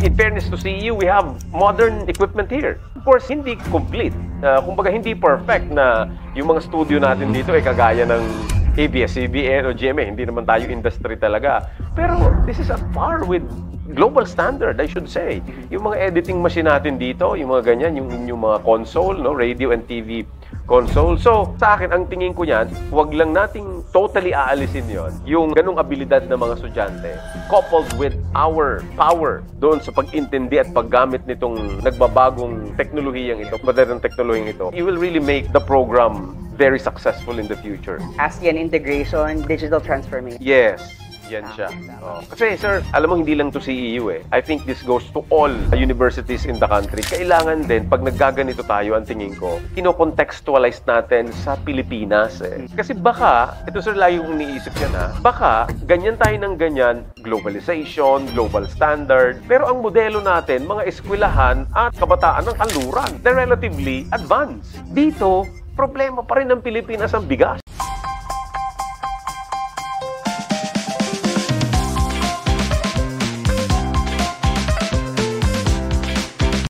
In fairness to CEU, we have modern equipment here. Of course, hindi complete. Kumbaga, hindi perfect na yung mga studio natin dito ay kagaya ng ABS-CBN o GMA. Hindi naman tayo industry talaga. Pero this is at par with global standard, I should say. Yung mga editing machine natin dito, yung mga ganyan, yung mga console, no, radio and TV console. So, sa akin, ang tingin ko yan, huwag lang nating totally aalisin yon yung ganung abilidad ng mga estudyante, coupled with our power doon sa pag-intindi at paggamit nitong nagbabagong teknolohiyang ito, modern teknolohiyang ito, you will really make the program very successful in the future. ASEAN integration, digital transformation. Yes. Yan siya. Kasi sir, alam mo hindi lang to CEU eh. I think this goes to all universities in the country. Kailangan din, pag naggaganito tayo, ang tingin ko, kino-contextualize natin sa Pilipinas eh. Kasi baka, ito sir, lagi kong iniisip yan ha, baka, ganyan tayo ng ganyan, globalization, global standard, pero ang modelo natin, mga eskwelahan at kabataan ng kanluran, they're relatively advanced. Dito, problema pa rin ng Pilipinas ang bigas.